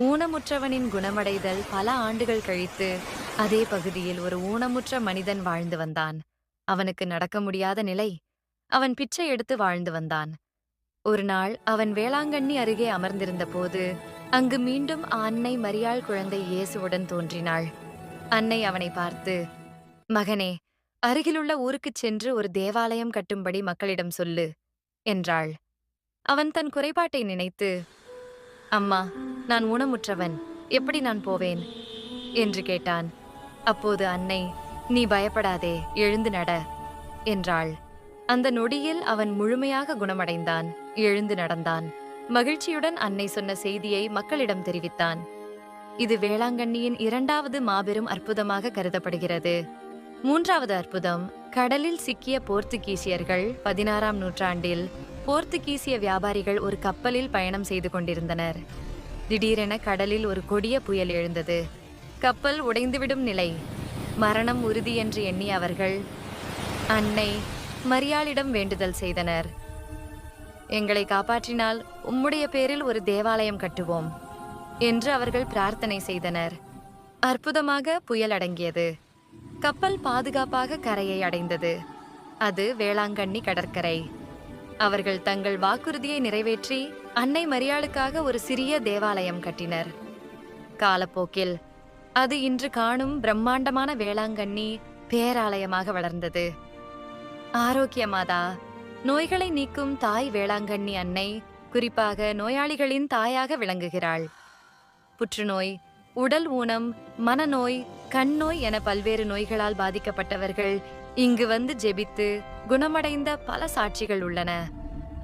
ஊனமுற்றவனின் குணமடைதல் பல ஆண்டுகள் கழித்து அதே பகுதியில் ஒரு ஊனமுற்ற மனிதன் வாழ்ந்து வந்தான். அவனுக்கு நடக்க முடியாத நிலை. அவன் பிச்சை எடுத்து வாழ்ந்து வந்தான். ஒரு நாள் அவன் வேளாங்கண்ணி அருகே அமர்ந்திருந்த போது அங்கு மீண்டும் அன்னை மரியாள் குழந்தை இயேசுவுடன் தோன்றினாள். அன்னை அவனை பார்த்து, மகனே, அருகிலுள்ள ஊருக்குச் சென்று ஒரு தேவாலயம் கட்டும்படி மக்களிடம் சொல்லு என்றாள். அவன் தன் குறைபாட்டை நினைத்து, அம்மா, நான் ஊனமுற்றவன், எப்படி நான் போவேன் என்று கேட்டான். அப்போது அன்னை, நீ பயப்படாதே, எழுந்து நட என்றாள். அந்த நொடியில் அவன் முழுமையாக குணமடைந்தான். எழுந்து நடந்தான். மகிழ்ச்சியுடன் அன்னை சொன்ன செய்தியை மக்களிடம் தெரிவித்தான். இது வேளாங்கண்ணியின் இரண்டாவது மாபெரும் அற்புதமாக கருதப்படுகிறது. மூன்றாவது அற்புதம், கடலில் சிக்கிய போர்த்துகீசியர்கள். 16ஆம் நூற்றாண்டில் போர்த்துகீசிய வியாபாரிகள் ஒரு கப்பலில் பயணம் செய்து கொண்டிருந்தனர். திடீரென கடலில் ஒரு கொடிய புயல் எழுந்தது. கப்பல் உடைந்துவிடும் நிலை. மரணம் உறுதி என்று எண்ணிய அவர்கள் அன்னை மரியாளிடம் வேண்டுதல் செய்தனர். எங்களை காப்பாற்றினால் உம்முடைய பேரில் ஒரு தேவாலயம் கட்டுவோம் என்று அவர்கள் பிரார்த்தனை செய்தனர். அற்புதமாக புயல் அடங்கியது. கப்பல் பாதுகாப்பாக கரையை அடைந்தது. அது வேளாங்கண்ணி கடற்கரை. அவர்கள் தங்கள் வாக்குறுதியை நிறைவேற்றி அன்னை மரியாளுக்காக ஒரு சிறிய தேவாலயம் கட்டினர். காலப்போக்கில் அது இன்று காணும் பிரம்மாண்டமான வேளாங்கண்ணி பேராலயமாக வளர்ந்தது. ஆரோக்கிய மாதா, நோய்களை நீக்கும் தாய் வேளாங்கண்ணி அன்னை குறிப்பாக நோயாளிகளின் தாயாக விளங்குகிறாள். புற்றுநோய், உடல் ஊனம், மனநோய், கண் நோய் என பல்வேறு நோய்களால் பாதிக்கப்பட்டவர்கள் இங்கு வந்து ஜெபித்து குணமடைந்த பல சாட்சிகள் உள்ளன.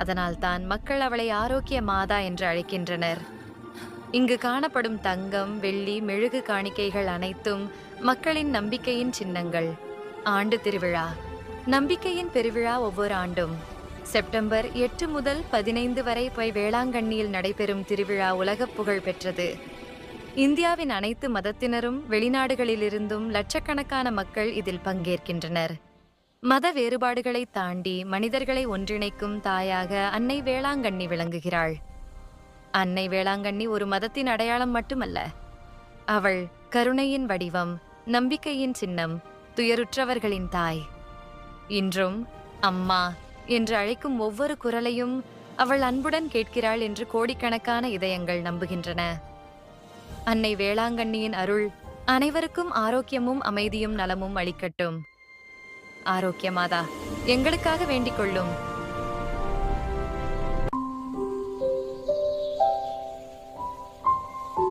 அதனால்தான் மக்கள் அவளை ஆரோக்கிய மாதா என்று அழைக்கின்றனர். இங்கு காணப்படும் தங்கம், வெள்ளி, மெழுகு காணிக்கைகள் அனைத்தும் மக்களின் நம்பிக்கையின் சின்னங்கள். ஆண்டு திருவிழா. நம்பிக்கையின் பெருவிழா ஒவ்வொரு ஆண்டும் செப்டம்பர் 8 முதல் 15 வரை வேளாங்கண்ணியில் நடைபெறும் திருவிழா உலகப் புகழ் பெற்றது. இந்தியாவின் அனைத்து மதத்தினரும் வெளிநாடுகளிலிருந்தும் லட்சக்கணக்கான மக்கள் இதில் பங்கேற்கின்றனர். மத வேறுபாடுகளை தாண்டி மனிதர்களை ஒன்றிணைக்கும் தாயாக அன்னை வேளாங்கண்ணி விளங்குகிறாள். அன்னை வேளாங்கண்ணி ஒரு மதத்தின் அடையாளம் மட்டுமல்ல. அவள் கருணையின் வடிவம், நம்பிக்கையின் சின்னம், துயருற்றவர்களின் தாய். இன்றும் அம்மா என்று அழைக்கும் ஒவ்வொரு குரலையும் அவள் அன்புடன் கேட்கிறாள் என்று கோடிக்கணக்கான இதயங்கள் நம்புகின்றன. அன்னை வேளாங்கண்ணியின் அருள் அனைவருக்கும் ஆரோக்கியமும் அமைதியும் நலமும் அளிக்கட்டும். ஆரோக்கிய மாதா, எங்களுக்காக வேண்டிக் கொள்ளும்.